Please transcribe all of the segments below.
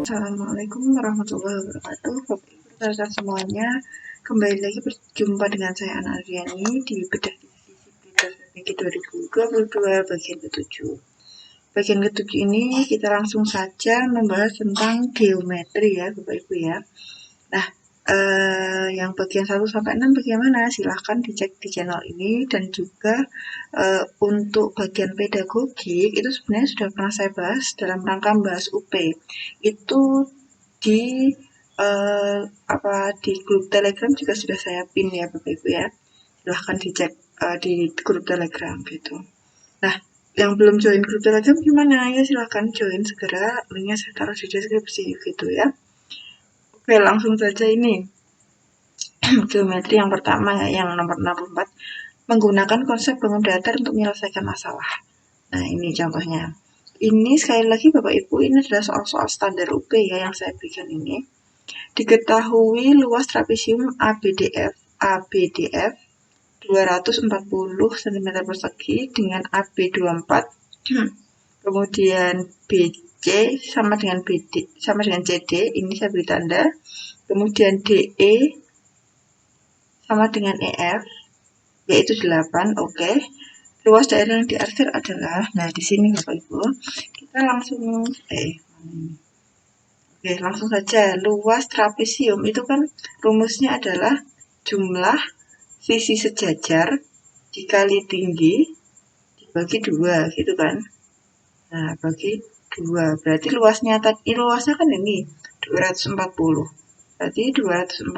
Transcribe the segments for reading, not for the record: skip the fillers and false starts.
Assalamualaikum warahmatullahi wabarakatuh. Bapak Ibu rekan semuanya, kembali lagi berjumpa dengan saya Ana Adriani di bedah divisi 2022 bagian ke-7. Bagian ke-7 ini kita langsung saja membahas tentang geometri ya Bapak Ibu ya. Nah, yang bagian 1 sampai 6 bagaimana? Silahkan dicek di channel ini, dan juga untuk bagian pedagogik itu sebenarnya sudah pernah saya bahas dalam rangka membahas UP. Itu di di grup Telegram juga sudah saya pin ya Bapak Ibu ya. Silahkan dicek di grup Telegram gitu. Nah, yang belum join grup Telegram gimana? Ya silahkan join segera, linknya saya taruh di deskripsi gitu ya. Oke, langsung saja ini. Geometri yang pertama ya, yang nomor 64, menggunakan konsep bangun datar untuk menyelesaikan masalah. Nah, ini contohnya. Ini sekali lagi Bapak Ibu, ini adalah soal-soal standar UP ya yang saya berikan ini. Diketahui luas trapesium ABDF 240 cm persegi dengan AB 24, kemudian BC sama dengan BD sama dengan CD, ini saya beri tanda. Kemudian DE sama dengan EF, yaitu 8. Oke. Luas daerah yang diarsir adalah, nah di sini Bapak Ibu, kita langsung langsung saja. Luas trapesium itu kan rumusnya adalah jumlah sisi sejajar dikali tinggi dibagi 2 gitu kan. Nah, bagi 2 berarti luasnya kan ini 240. Berarti 240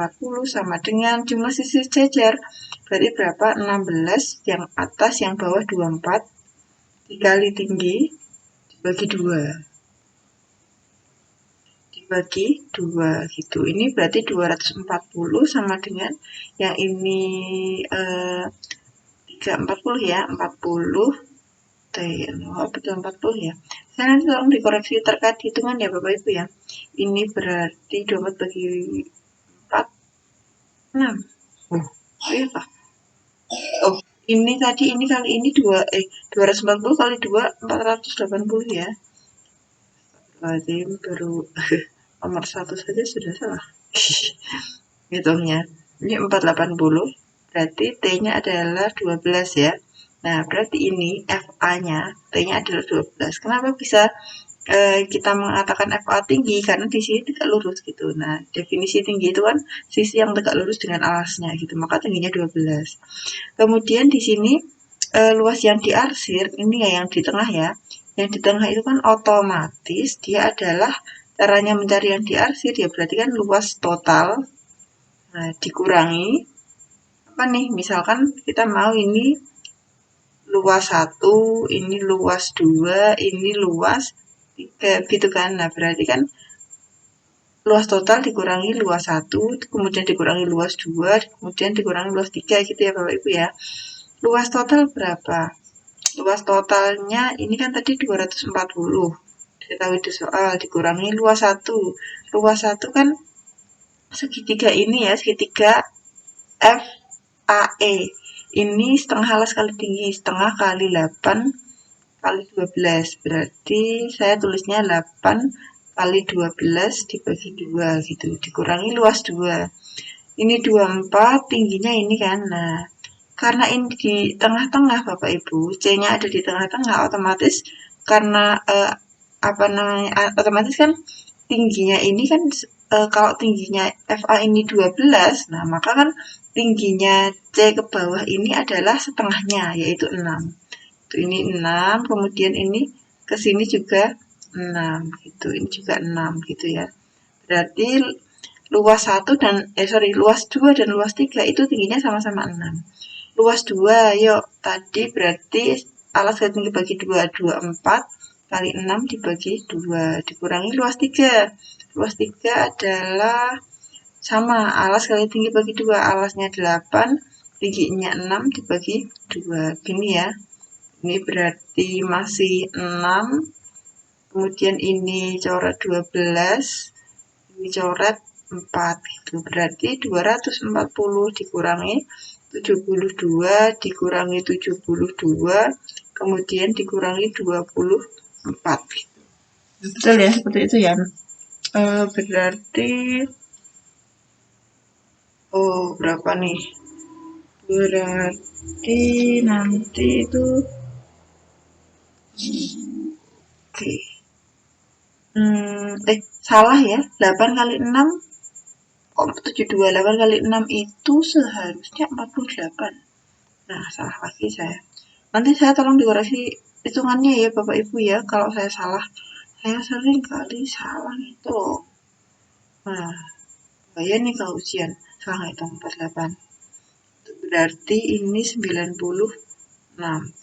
sama dengan jumlah sisi sejajar. Berarti berapa? 16 yang atas, yang bawah 24 dikali tinggi dibagi 2. Dibagi 2 gitu. Ini berarti 240 sama dengan yang ini 340 ya, 40 betul 40 ya. Saya nanti tolong dikoreksi terkait hitungan ya Bapak Ibu ya. Ini berarti 24 bagi 4 6. Oh iya Pak. Oh, ini tadi ini kali ini 240 kali 2 480 ya. Berarti baru nomor 1 saja sudah salah. Hitungnya. Ini 480. Berarti T-nya adalah 12 ya. Nah, berarti ini FA-nya, T-nya adalah 12. Kenapa bisa kita mengatakan FA tinggi? Karena di sini tegak lurus gitu. Nah, definisi tinggi itu kan sisi yang tegak lurus dengan alasnya gitu. Maka tingginya 12. Kemudian di sini luas yang diarsir, ini ya yang di tengah ya. Yang di tengah itu kan otomatis dia adalah caranya mencari yang diarsir ya, berarti kan luas total. Nah, dikurangi apa nih? Misalkan kita mau ini luas 1, ini luas 2, ini luas 3 gitu kan. Nah, berarti kan luas total dikurangi luas 1, kemudian dikurangi luas 2, kemudian dikurangi luas 3 gitu ya Bapak Ibu ya. Luas total berapa? Luas totalnya ini kan tadi 240. Diketahui di soal, dikurangi luas 1. Luas 1 kan segitiga ini ya, segitiga FAE. Ini setengah alas kali tinggi, setengah kali 8 kali 12. Berarti saya tulisnya 8 kali 12 dibagi 2 gitu. Dikurangi luas 2. Ini 24, tingginya ini kan. Nah, karena ini di tengah-tengah Bapak Ibu, C-nya ada di tengah-tengah, otomatis karena otomatis kan tingginya ini kan kalau tingginya FA ini 12, nah maka kan tingginya C ke bawah ini adalah setengahnya, yaitu 6. Ini 6, kemudian ini ke sini juga 6 gitu, ini juga 6 gitu ya. Berarti luas 1 dan luas 2 dan luas 3 itu tingginya sama-sama 6. Luas 2, yuk tadi berarti alas kali tinggi bagi 2, 24 kali 6 dibagi 2, dikurangi luas 3. Luas 3 adalah sama, alas kali tinggi bagi 2, alasnya 8, tingginya 6 dibagi 2, gini ya. Ini berarti masih 6, kemudian ini coret 12, ini coret 4 gitu. Berarti 240 dikurangi 72 dikurangi 72, kemudian dikurangi 24 gitu. Betul ya, seperti itu ya. Berarti berapa nih? Berarti nanti itu oke. Salah ya. 8 kali 6 kok 72. 8 kali 6 itu seharusnya 48. Nah, salah lagi saya. Nanti saya tolong dikoreksi hitungannya ya Bapak Ibu ya. Kalau saya salah, saya sering kali salah itu. Nah, bahaya nih kalau ujian. Salah ngitung 48. Berarti ini 96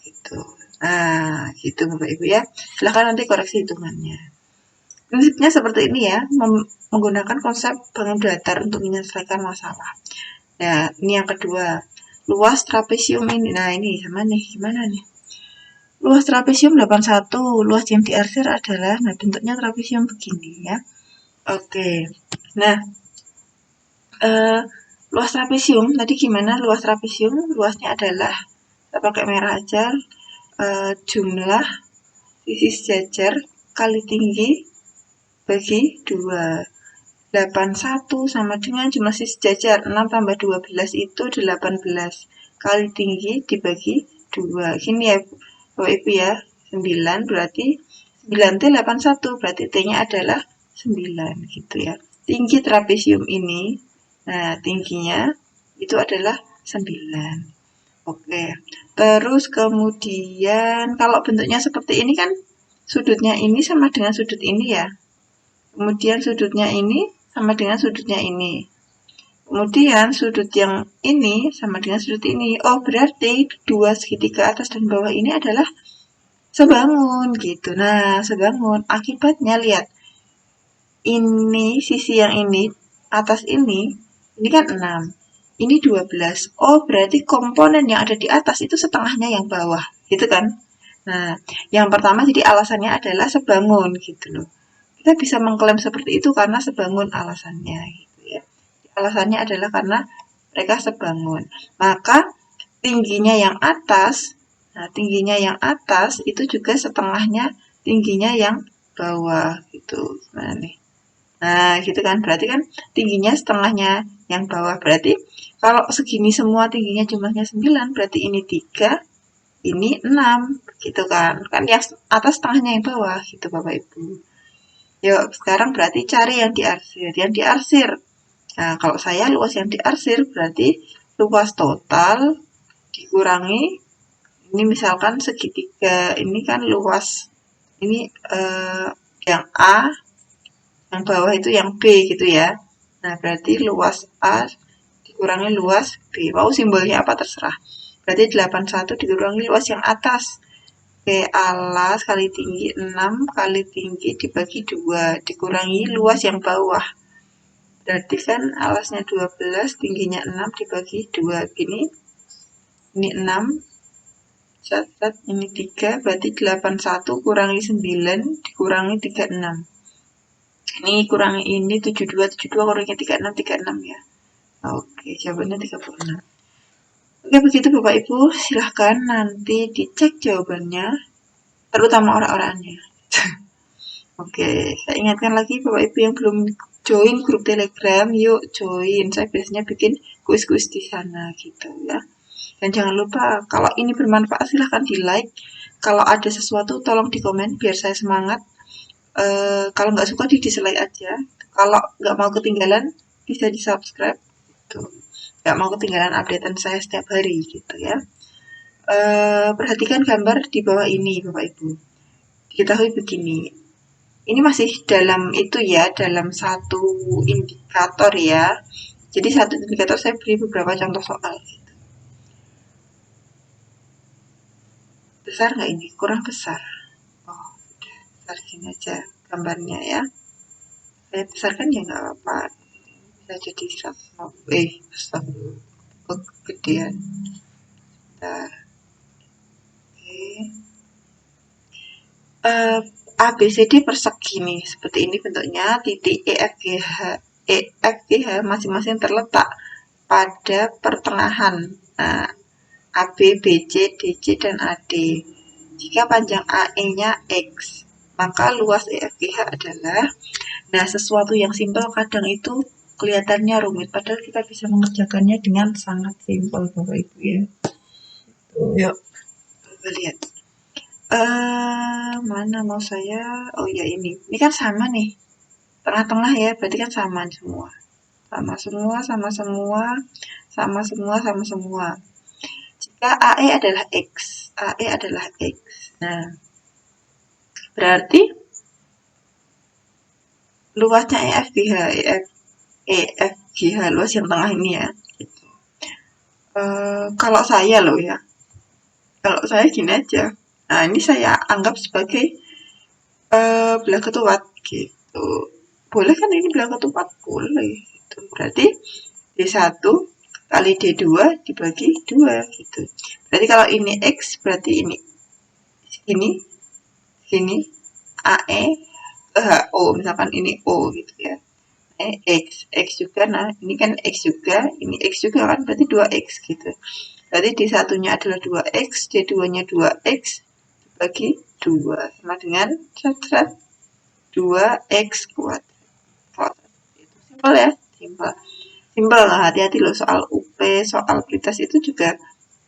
gitu. Nah, gitu Bapak Ibu ya. Silahkan nanti koreksi hitungannya. Prinsipnya seperti ini ya, menggunakan konsep bangun datar untuk menyelesaikan masalah. Nah, ini yang kedua. Luas trapesium ini. Nah, ini sama nih, gimana nih? Luas trapesium 81, luas yang diarsir adalah, nah bentuknya trapesium begini ya. Oke. Nah, luas trapesium, tadi gimana luas trapesium? Luasnya adalah, kita pakai merah aja, jumlah sisi sejajar kali tinggi bagi 2. 81 sama dengan jumlah sisi sejajar. 6 tambah 12 itu 18. Kali tinggi dibagi 2. Gini ya Bapak Ibu ya. 9 berarti 9 T 81. Berarti T-nya adalah 9 gitu ya. Tinggi trapesium ini, nah tingginya itu adalah 9. Oke. Terus kemudian kalau bentuknya seperti ini kan sudutnya ini sama dengan sudut ini ya. Kemudian sudutnya ini sama dengan sudutnya ini. Kemudian sudut yang ini sama dengan sudut ini. Oh, berarti dua segitiga atas dan bawah ini adalah sebangun gitu. Nah, sebangun. Akibatnya lihat. Ini sisi yang ini, atas ini kan 6. Ini 12. Oh, berarti komponen yang ada di atas itu setengahnya yang bawah. Gitu kan? Nah, yang pertama jadi alasannya adalah sebangun gitu loh. Kita bisa mengklaim seperti itu karena sebangun alasannya gitu ya. Alasannya adalah karena mereka sebangun. Maka tingginya yang atas, nah tingginya yang atas itu juga setengahnya tingginya yang bawah gitu. Nah nih. Nah, gitu kan. Berarti kan tingginya setengahnya yang bawah. Berarti kalau segini semua tingginya jumlahnya 9, berarti ini 3, ini 6 gitu kan. Kan yang atas setengahnya yang bawah gitu Bapak Ibu. Yuk, sekarang berarti cari yang diarsir. Yang diarsir. Nah, kalau saya luas yang diarsir berarti luas total dikurangi ini misalkan segitiga ini kan luas ini yang A, yang bawah itu yang B gitu ya. Nah, berarti luas A dikurangi luas B. Mau simbolnya apa terserah. Berarti 81 dikurangi luas yang atas. Oke, alas kali tinggi 6 kali tinggi dibagi 2 dikurangi luas yang bawah. Berarti kan alasnya 12, tingginya 6 dibagi 2 gini. Ini 6, catat ini 3, berarti 81 kurangi 9 dikurangi 36. Ini kurangi ini 72 kurangi 36, 36 ya. Oke, jawabannya 36. Oke, begitu Bapak Ibu, silahkan nanti dicek jawabannya, terutama orang-orangnya. Oke, saya ingatkan lagi Bapak Ibu yang belum join grup Telegram, yuk join. Saya biasanya bikin kuis-kuis di sana gitu ya. Dan jangan lupa kalau ini bermanfaat silahkan di like. Kalau ada sesuatu tolong di komen biar saya semangat. Kalau nggak suka di dislike aja. Kalau nggak mau ketinggalan bisa di subscribe. Gitu. Nggak mau ketinggalan updatean saya setiap hari gitu ya. Perhatikan gambar di bawah ini Bapak Ibu. Diketahui begini. Ini masih dalam itu ya, dalam satu indikator ya. Jadi satu indikator saya beri beberapa contoh soal. Besar nggak ini? Kurang besar. Oh, udah besar gini aja gambarnya ya. Saya besarkan ya nggak apa-apa. Bisa jadi 100. Kegedean. Bentar. Oke. ABCD persegi nih, seperti ini bentuknya. Titik EFGH masing-masing terletak pada pertengahan. Nah, AB, BC, DC, dan AD. Jika panjang AE-nya X, maka luas EFGH adalah, Nah, sesuatu yang simpel kadang itu kelihatannya rumit, padahal kita bisa mengerjakannya dengan sangat simpel, Bapak Ibu ya. Tuh, yuk, coba lihat. Mana mau saya? Oh ya ini. Ini kan sama nih. Tengah-tengah ya, berarti kan sama semua. Sama semua, sama semua, sama semua, sama semua. Jika AE adalah X, AE adalah X. Nah, berarti luasnya EFGH, EFGH luas yang tengah ini ya. Gitu. Kalau saya loh ya, kalau saya gini aja. Nah, ini saya anggap sebagai belah ketupat gitu. Boleh kan ini belah ketupat? Boleh. Gitu. Berarti D1 kali D2 dibagi 2 gitu. Berarti kalau ini X berarti ini sini AE ke HO, misalkan ini O gitu ya. X juga, nah ini kan X juga, ini X juga kan, berarti 2X gitu. Berarti D1-nya adalah 2X, D2-nya 2X, dibagi 2, sama dengan 2X kuadrat. Itu simpel ya, simpel. Simpel lah, hati-hati loh soal UP, soal pritas itu juga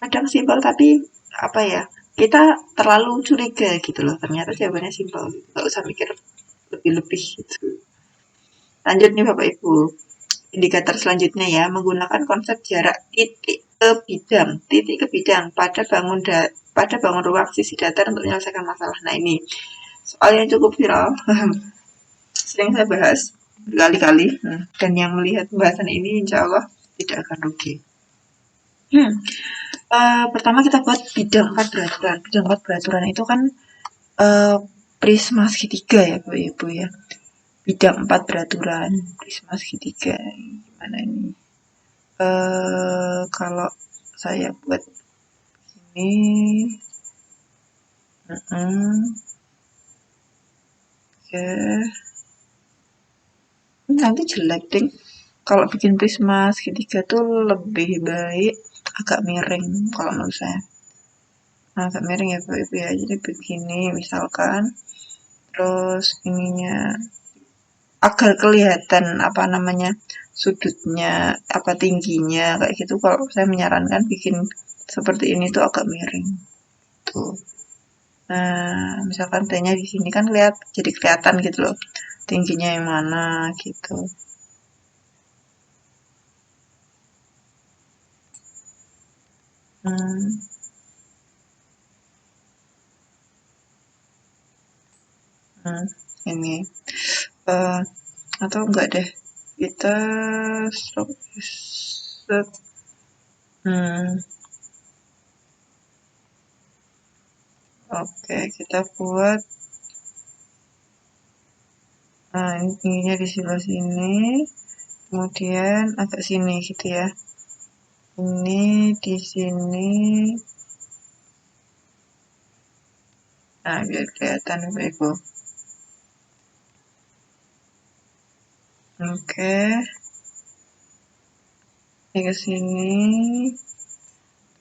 kadang simpel tapi apa ya, kita terlalu curiga gitu loh, ternyata jawabannya simpel gitu. Gak usah mikir lebih-lebih gitu. Lanjut nih Bapak Ibu. Indikator selanjutnya ya, menggunakan konsep jarak titik ke bidang. Titik ke bidang pada bangun ruang sisi datar untuk menyelesaikan masalah. Nah ini soal yang cukup viral, sering saya bahas berkali-kali, dan yang melihat pembahasan ini insya Allah tidak akan rugi. Pertama kita buat bidang 4 beraturan. Bidang 4 beraturan itu kan prisma segitiga ya Bapak Ibu ya. Bidang 4 beraturan, prisma segitiga. Gimana ini? Kalau saya buat ini, nanti jelek ding. Kalau bikin prisma segitiga tuh lebih baik agak miring kalau menurut saya. Agak miring ya Bapak Ibu ya. Jadi begini misalkan, terus ininya agar kelihatan apa namanya sudutnya, apa tingginya kayak gitu. Kalau saya menyarankan bikin seperti ini tuh agak miring. Tuh. Nah, misalkan T-nya di sini kan jadi kelihatan gitu loh. Tingginya yang mana gitu. Ini atau enggak deh, kita set. Oke, kita buat ini tingginya di sebelah sini, kemudian agak sini gitu ya. Ini di sini. Nah, biar kelihatan Ibu. Oke. Ini ke sini.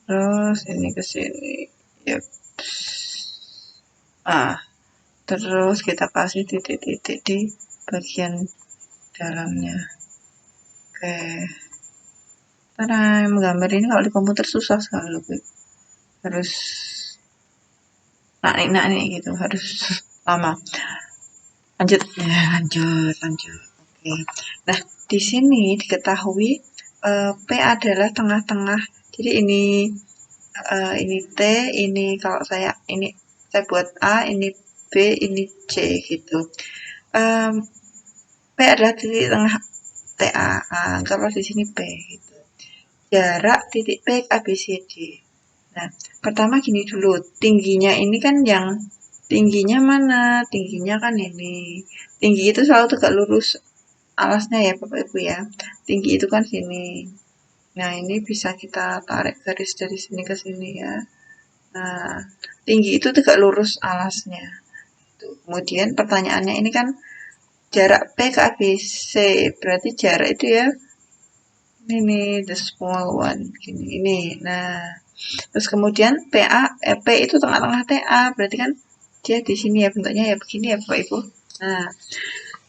Terus ini ke sini. Yep. Terus kita kasih titik-titik di bagian dalamnya. Oke. Karena menggambar ini kalau di komputer susah sekali loh, harus nah gitu, harus lama. Lanjut. Oke. Nah, di sini diketahui P adalah tengah-tengah. Jadi ini T, ini kalau saya buat A, ini B, ini C gitu. P adalah titik tengah TA. Kalau di sini P gitu. Jarak titik P ke ABCD. Nah, pertama gini dulu, tingginya ini kan yang tingginya mana? Tingginya kan ini. Tinggi itu selalu tegak lurus alasnya ya Bapak Ibu ya. Tinggi itu kan sini. Nah, ini bisa kita tarik garis dari sini ke sini ya. Nah, tinggi itu tegak lurus alasnya. Kemudian pertanyaannya ini kan jarak P ke ABC. Berarti jarak itu ya ini the small one gini ini. Nah, terus kemudian P itu tengah-tengah TA, berarti kan dia di sini ya bentuknya ya begini ya Bapak Ibu. Nah,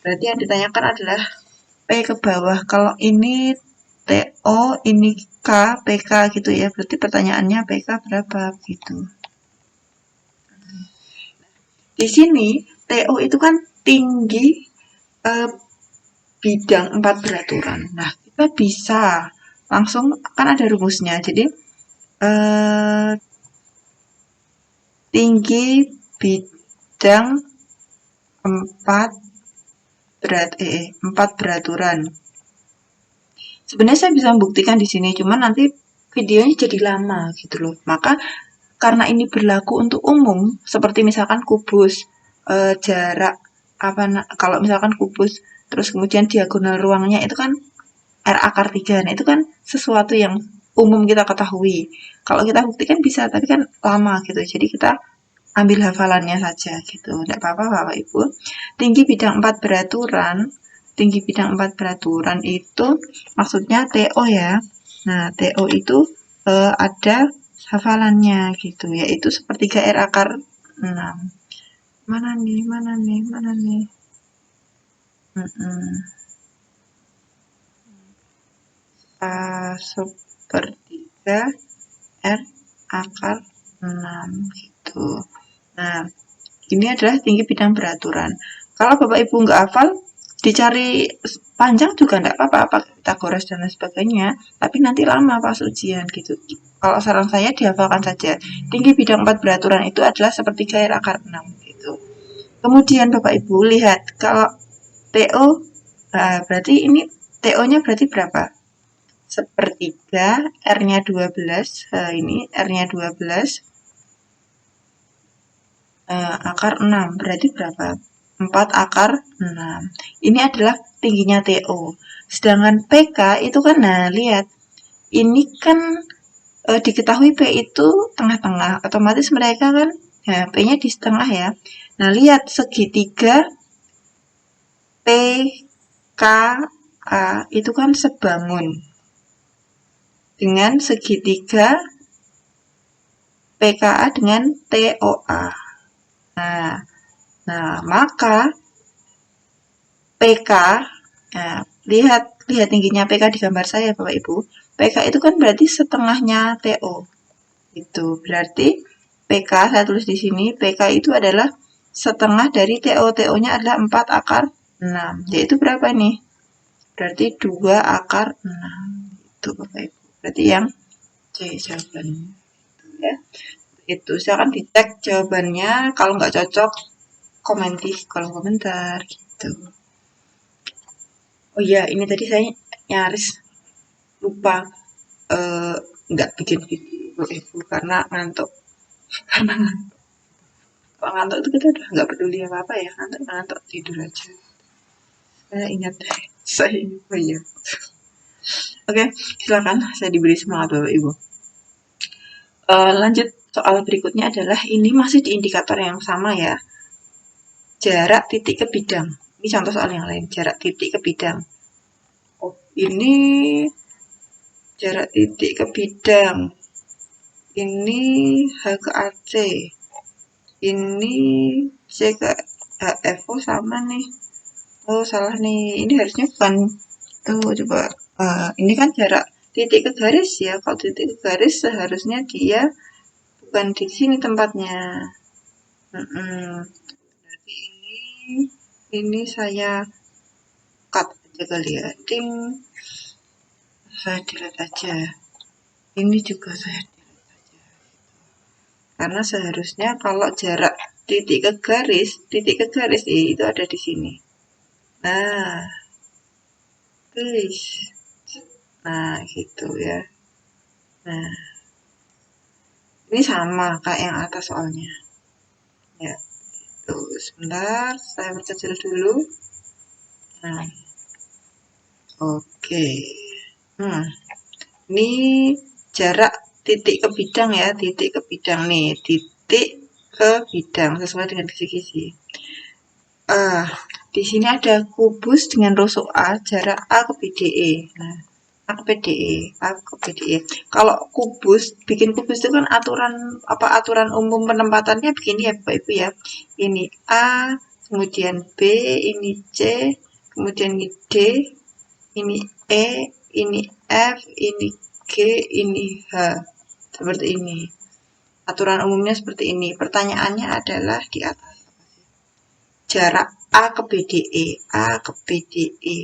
Berarti yang ditanyakan adalah P ke bawah. Kalau ini TO, ini K, PK gitu ya. Berarti pertanyaannya PK berapa gitu. Di sini TO itu kan tinggi bidang 4 beraturan. Nah, kita bisa langsung, kan ada rumusnya. Jadi tinggi bidang 4 beraturan. Sebenarnya saya bisa membuktikan di sini, cuman nanti videonya jadi lama gitu loh. Maka karena ini berlaku untuk umum, seperti misalkan kubus, jarak kalau misalkan kubus terus kemudian diagonal ruangnya itu kan R akar 3. Nah, itu kan sesuatu yang umum kita ketahui. Kalau kita buktikan bisa, tapi kan lama gitu. Jadi kita ambil hafalannya saja gitu. Tidak apa-apa Bapak Ibu. Tinggi bidang 4 beraturan itu maksudnya TO ya. Nah, TO itu ada hafalannya gitu, yaitu sepertiga R akar 6. Mana nih? Sepertiga R akar 6 gitu. Nah, ini adalah tinggi bidang beraturan. Kalau Bapak Ibu nggak hafal, dicari panjang juga nggak apa-apa, pakai Pitagoras dan lain sebagainya, tapi nanti lama pas ujian gitu. Kalau saran saya dihafalkan saja. Tinggi bidang 4 beraturan itu adalah sepertiga R akar 6 gitu. Kemudian Bapak Ibu lihat kalau TO, berarti ini TO-nya berarti berapa? Sepertiga, R-nya 12, ini R-nya 12, akar 6, berarti berapa? 4 akar 6. Ini adalah tingginya TO. Sedangkan PK itu kan, nah lihat, ini kan diketahui P itu tengah-tengah, otomatis mereka kan ya, P-nya di setengah ya. Nah lihat segitiga PKA itu kan sebangun dengan segitiga PKA dengan TOA. Nah, maka PK, nah, lihat tingginya PK di gambar saya Bapak Ibu. PK itu kan berarti setengahnya TO. Itu berarti PK, saya tulis di sini, PK itu adalah setengah dari TO. TO-nya adalah 4 akar 6. Yaitu berapa nih? Berarti 2 akar 6. Itu Bapak Ibu. Berarti yang C jawabannya. Ya. Itu silakan dicek jawabannya. Kalau nggak cocok, komen di kolom komentar gitu. Oh iya, ini tadi saya nyaris lupa nggak bikin video Ibu karena ngantuk. Karena kalau ngantuk itu kita udah nggak peduli apa-apa ya, ngantuk tidur aja. Saya ingat, oh iya. Oke, silakan saya diberi semangat Bapak Ibu. Lanjut soal berikutnya adalah ini masih di indikator yang sama ya. Jarak titik ke bidang. Ini contoh soal yang lain, jarak titik ke bidang. Oh, ini jarak titik ke bidang. Ini H ke AC. Ini C ke HF. Oh, sama nih. Oh, salah nih. Ini harusnya bukan. Oh, coba. Ini kan jarak titik ke garis ya. Kalau titik ke garis seharusnya dia bukan di sini tempatnya. Berarti ini saya cut aja kali ya. Ting. Saya delete aja. Ini juga saya delete aja. Karena seharusnya kalau jarak titik ke garis itu ada di sini. Nah, tulis. Nah, gitu ya. Nah, ini sama kayak yang atas soalnya. Ya, tuh sebentar, saya perkecil dulu. Nah, oke. Ini jarak titik ke bidang ya, titik ke bidang nih, titik ke bidang sesuai dengan kisi-kisi. Di sini ada kubus dengan rusuk A, jarak A ke BDE. Nah, A ke BDE. Kalau kubus, bikin kubus itu kan aturan umum penempatannya begini ya Bapak Ibu ya. Ini A kemudian B, ini C, kemudian ini D, ini E, ini F, ini G, ini H. Seperti ini. Aturan umumnya seperti ini. Pertanyaannya adalah di atas. Jarak A ke BDE, A ke BDE,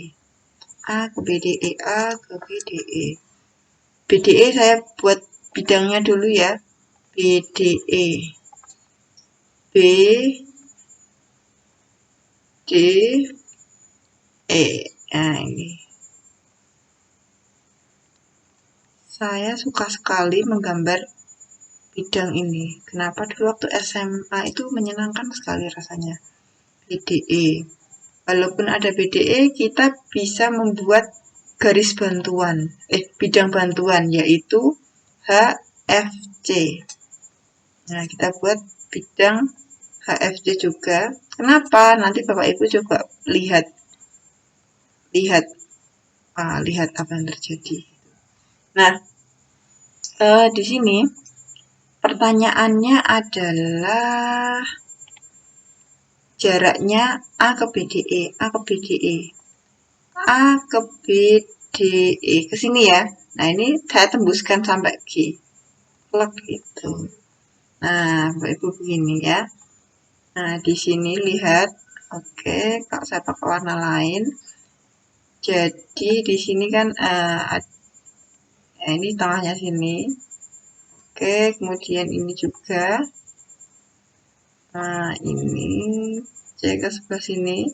A ke BDE, A ke BDE. BDE saya buat bidangnya dulu ya. BDE. B, D, E. Nah, ini. Saya suka sekali menggambar bidang ini. Kenapa dulu waktu SMA itu menyenangkan sekali rasanya. BDE. Walaupun ada BDE, kita bisa membuat garis bantuan, bidang bantuan, yaitu HFC. Nah, kita buat bidang HFC juga. Kenapa? Nanti Bapak Ibu coba lihat apa yang terjadi. Nah, di sini pertanyaannya adalah jaraknya A ke BDE, A ke BDE, A ke BDE ke sini ya. Nah, ini saya tembuskan sampai G. Plug itu. Nah, Bapak Ibu begini ya. Nah, di sini lihat. Oke, kalau saya pakai warna lain. Jadi di sini kan ini tengahnya sini. Oke, kemudian ini juga. Nah, ini saya ke sebelah sini.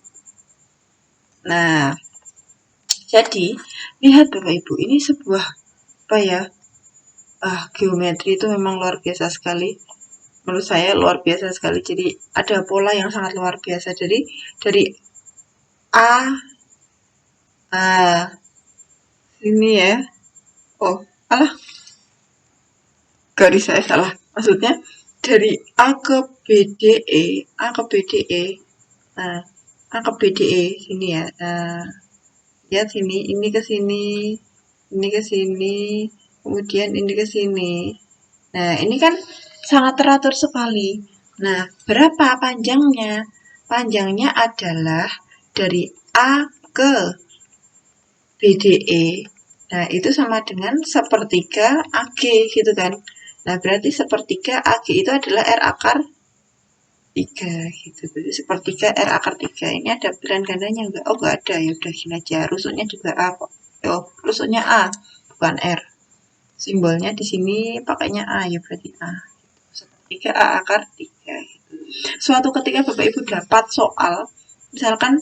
Nah, jadi lihat Bapak Ibu, ini sebuah geometri itu memang luar biasa sekali. Menurut saya luar biasa sekali. Jadi ada pola yang sangat luar biasa. Jadi dari ini ya. Oh, garis saya salah. Maksudnya dari A ke BDE, A ke BDE. Nah, A ke BDE sini ya. Lihat sini, ini ke sini, ini ke sini, kemudian ini ke sini. Nah, ini kan sangat teratur sekali. Nah, berapa panjangnya? Panjangnya adalah dari A ke BDE. Nah, itu sama dengan sepertiga AG gitu kan. Nah, berarti sepertiga AG itu adalah R akar 3 gitu. Jadi sepertiga R akar 3. Ini ada pilihan gandanya enggak? Oh, enggak ada. Ya udah gini aja. Rusuknya juga A kok. Oh, rusuknya A, bukan R. Simbolnya di sini pakainya A, ya berarti A. Sepertiga A akar 3 gitu. Suatu ketika Bapak Ibu dapat soal, misalkan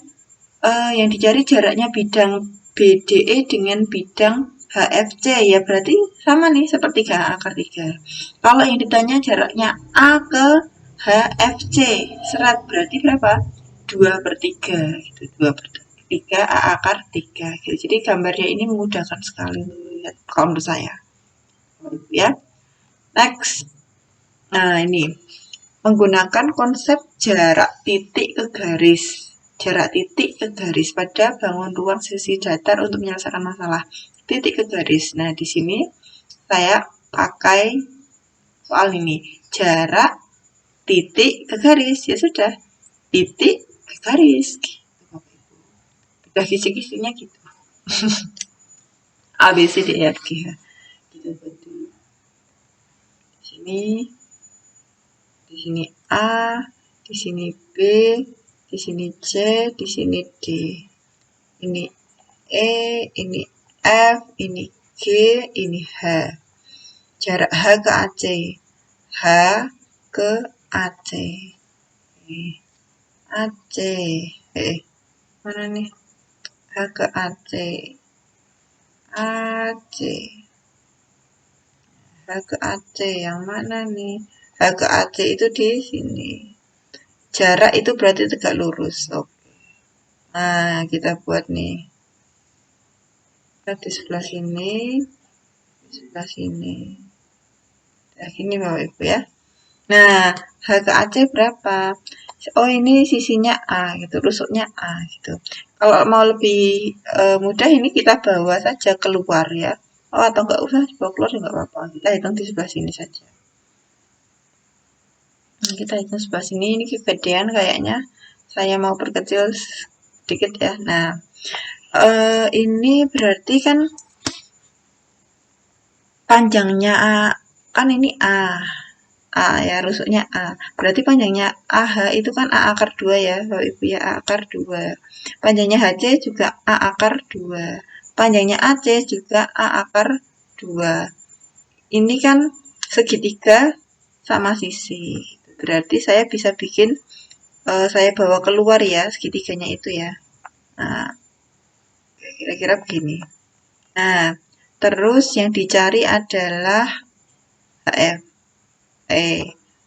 yang dicari jaraknya bidang BDE dengan bidang HFC, ya berarti sama nih sepertiga A akar 3. Kalau yang ditanya jaraknya A ke HFC serat berarti berapa? 2/3 gitu. 2/3 A akar 3 gitu. Jadi gambarnya ini memudahkan sekali melihat kalau menurut saya. Ya. Next. Nah, ini menggunakan konsep jarak titik ke garis. Jarak titik ke garis pada bangun ruang sisi datar untuk menyelesaikan masalah. Titik ke garis. Nah, di sini saya pakai soal ini. Jarak titik ke garis. Ya sudah. Titik ke garis. Udah kisi-kisinya gitu. A, B, C, D, E, F, G, H. Kita buat dulu. Di sini A, di sini B, di sini C, di sini D. Ini E, ini F, ini G, ini H. Jarak H ke AC. H ke AC. AC. Mana nih? H ke AC. AC. H ke AC yang mana nih? H ke AC itu di sini. Jarak itu berarti tegak lurus. Oke. Nah, kita buat nih. Kita di sebelah sini, di sebelah sini. Nah, gini Bapak Ibu ya. Nah, H ke AC berapa? Oh, ini sisinya A gitu, rusuknya A gitu. Kalau mau lebih mudah ini kita bawa saja keluar ya. Oh, atau enggak usah dibawa keluar juga apa-apa. Kita hitung di sebelah sini saja. Nah, kita hitung sebelah sini, ini kegedean kayaknya saya mau perkecil sedikit ya. Nah, ini berarti kan panjangnya A, kan ini A ya, rusuknya A. Berarti panjangnya AH itu kan A akar 2 ya, Bapak Ibu ya, A akar 2. Panjangnya HC juga A akar 2. Panjangnya AC juga A akar 2. Ini kan segitiga sama sisi. Berarti saya bisa bikin, saya bawa keluar ya segitiganya itu ya. Nah, kira-kira begini. Nah, terus yang dicari adalah HF.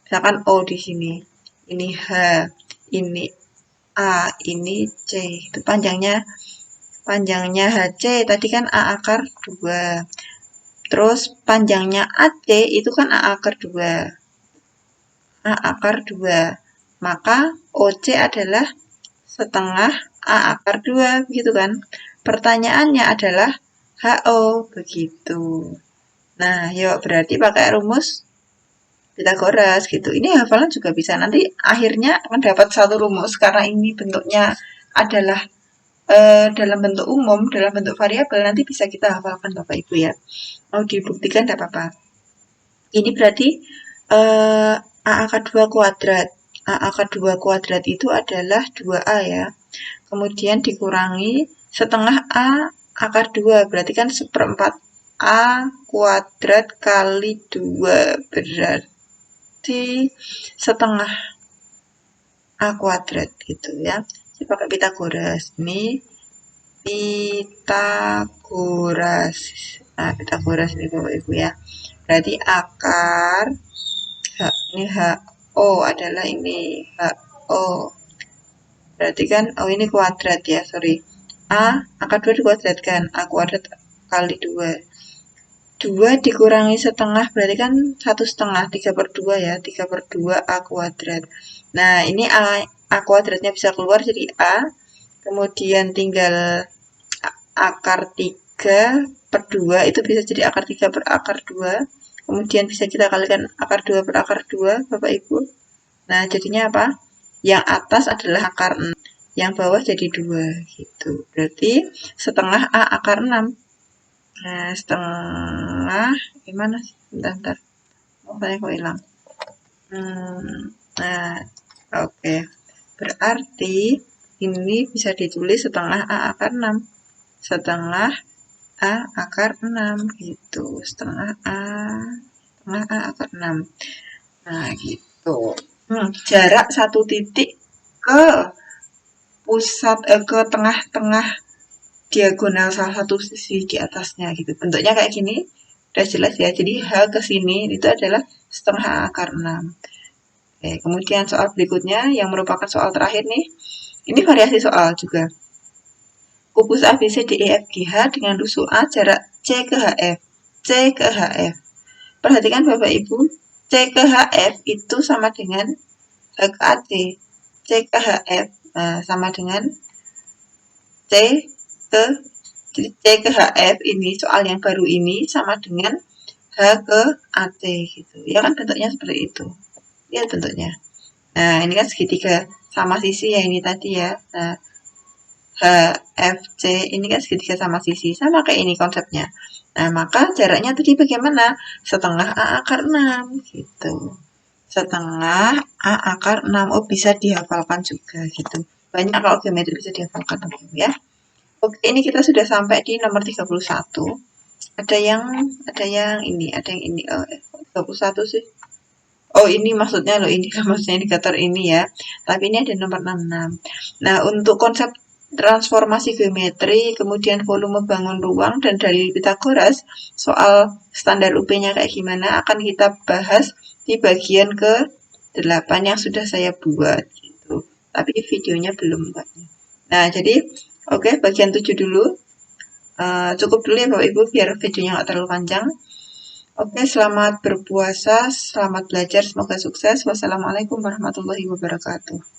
Misalkan O di sini. Ini H, ini A, ini C. Itu panjangnya HC tadi kan A akar 2. Terus panjangnya AC itu kan A akar 2. A akar 2. Maka OC adalah setengah A akar 2, begitu kan? Pertanyaannya adalah HO, begitu. Nah, yuk berarti pakai rumus Pitagoras gitu. Ini hafalan juga bisa. Nanti akhirnya akan dapat satu rumus karena ini bentuknya adalah dalam bentuk umum, dalam bentuk variabel, nanti bisa kita hafalkan Bapak Ibu ya. Mau dibuktikan tidak apa-apa. Ini berarti A akar 2 kuadrat. A akar 2 kuadrat itu adalah 2A ya. Kemudian dikurangi setengah A akar 2. Berarti kan seperempat A kuadrat kali 2. Berarti setengah A kuadrat gitu ya. Saya pakai Pitagoras. Ini Pitagoras. Nah, Pitagoras ini Bapak Ibu ya. Berarti akar ini HO adalah ini HO. Berarti kan ini kuadrat ya, sorry. A akar 2 dikuadratkan, A kuadrat kali 2. 2 dikurangi setengah berarti kan 1/2, 3/2 ya, 3/2 A kuadrat. Nah, ini A kuadratnya bisa keluar jadi A, kemudian tinggal akar 3/2 itu bisa jadi akar 3 per akar 2, kemudian bisa kita kalikan akar 2 per akar 2, Bapak Ibu. Nah, jadinya apa? Yang atas adalah akar 6, yang bawah jadi 2, gitu. Berarti setengah A akar 6. Nah, setengah, gimana sih? Bentar. Oh, saya kok hilang. Nah, oke. Berarti ini bisa ditulis setengah A akar 6. Setengah A akar 6, gitu. Setengah A akar 6. Nah, gitu. Jarak satu titik ke pusat, ke tengah-tengah diagonal salah satu sisi di atasnya gitu. Bentuknya kayak gini, udah jelas ya. Jadi H ke sini itu adalah setengah A akar 6. Oke, kemudian soal berikutnya yang merupakan soal terakhir nih. Ini variasi soal juga. Kubus ABC DEFGH dengan rusuk A jarak C ke HF. C ke HF. Perhatikan Bapak Ibu, C ke HF itu sama dengan H ke AC. C ke HF sama dengan C ke jadi C ke HF ini soal yang baru ini sama dengan H ke AC gitu. Ya kan bentuknya seperti itu. Lihat bentuknya. Nah, ini kan segitiga sama sisi ya ini tadi ya. Nah, HFC ini kan segitiga sama sisi. Sama kayak ini konsepnya. Nah, maka jaraknya tadi bagaimana? Setengah A akar 6 gitu. Setengah A akar 6. Oh, bisa dihafalkan juga gitu. Banyak kalau geometri bisa dihafalkan ya. Oke, ini kita sudah sampai di nomor 31. Ada yang ini. Oh, 31 sih. Oh, ini maksudnya loh, ini maksudnya indikator ini ya. Tapi ini ada nomor 66. Nah, untuk konsep transformasi geometri, kemudian volume bangun ruang dan dalil Pitagoras, soal standar UP-nya kayak gimana akan kita bahas di bagian ke-8 yang sudah saya buat gitu. Tapi videonya belum buatnya. Nah, jadi oke, bagian 7 dulu. Cukup dulu ya Bapak Ibu biar videonya nggak terlalu panjang. Oke, selamat berpuasa, selamat belajar, semoga sukses. Wassalamualaikum warahmatullahi wabarakatuh.